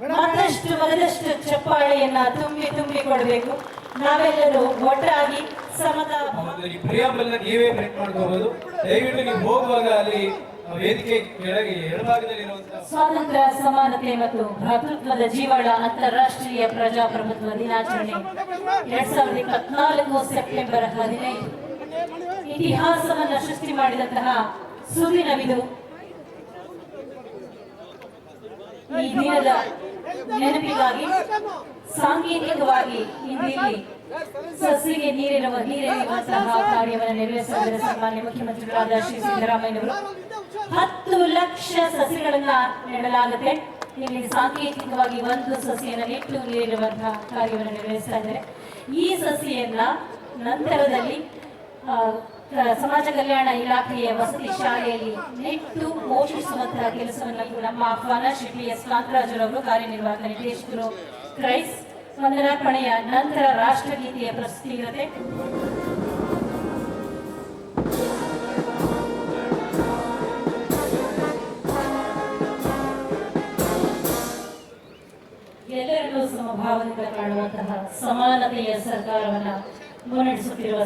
ಮತ್ತಷ್ಟು ಮಗದಷ್ಟು ಚಪ್ಪಾಳೆಯನ್ನ ತುಂಬಿ ತುಂಬಿ ಕೊಡಬೇಕು. ನಾವೆಲ್ಲರೂ ಒಟ್ಟಾಗಿ ಸಮತಾ ಪ್ರಿಯಾಂಬಲ್ ನೀವೇ ಪ್ರಿಂಟ್ ಮಾಡ್ಕೋಬಹುದು. ದಯವಿಟ್ಟು ನೀವು ಹೋಗುವಾಗ ಅಲ್ಲಿ ವೇದಿಕೆ ಕೆಳಗೆ ಎಡಭಾಗದಲ್ಲಿರುವಂತಹ ಸ್ವಾತಂತ್ರ್ಯ ಸಮಾನತೆ ಮತ್ತು ಭ್ರಾತೃತ್ವದ ಜೀವಾಳ ಅಂತಾರಾಷ್ಟ್ರೀಯ ಪ್ರಜಾಪ್ರಭುತ್ವ ದಿನಾಚರಣೆ 2024 ಸೆಪ್ಟೆಂಬರ್ 15 ಇತಿಹಾಸವನ್ನ ಸೃಷ್ಟಿ ಮಾಡಿದಂತಹ ಸುದಿನವಿದು. ಈ ದಿನದ ನೆನಪಿಗಾಗಿ ಸಾಂಕೇತಿಕವಾಗಿ ಇಲ್ಲಿ ಸಸಿಗೆ ನೀರಿರುವಂತಹ ಕಾರ್ಯವನ್ನು ನೆರವೇರಿಸಿದ ಸನ್ಮಾನ್ಯ ಮುಖ್ಯಮಂತ್ರಿಗಳಾದ ಶ್ರೀ ಸಿದ್ದರಾಮಯ್ಯನವರು 10 ಲಕ್ಷ ಸಸಿಗಳನ್ನ ನೆಡಲಾಗುತ್ತೆ. ಇಲ್ಲಿ ಸಾಂಕೇತಿಕವಾಗಿ ಒಂದು ಸಸಿಯನ್ನು ನೆಟ್ಟು ನೀರಿರುವಂತಹ ಕಾರ್ಯವನ್ನು ನೆರವೇರಿಸ್ತಾ ಇದ್ದಾರೆ. ಈ ಸಸಿಯನ್ನ ನಂತರದಲ್ಲಿ ಸಮಾಜ ಕಲ್ಯಾಣ ಇಲಾಖೆಯ ವಸತಿ ಶಾಲೆಯಲ್ಲಿ ನೆಟ್ಟು ಪೋಷಿಸುವಂತಹ ಕೆಲಸವನ್ನು ನಮ್ಮ ಆಹ್ವಾನ ಶ್ರೀ PS ಕಾಂತರಾಜರವರು ಕಾರ್ಯನಿರ್ವಾಹಕ ನಿರ್ದೇಶಕರು ಕ್ರೈಸ್ ವಂದನಾರ್ಪಣೆಯ ನಂತರ ರಾಷ್ಟ್ರಗೀತೆಯ ಪ್ರಸ್ತುತಿ ಇರುತ್ತೆ. ಎಲ್ಲರಿಗೂ ಸಮಭಾವದಿಂದ ಕಾಣುವಂತಹ ಸಮಾನತೆಯ ಸರ್ಕಾರವನ್ನ ಮುನ್ನಡೆಸುತ್ತಿರುವ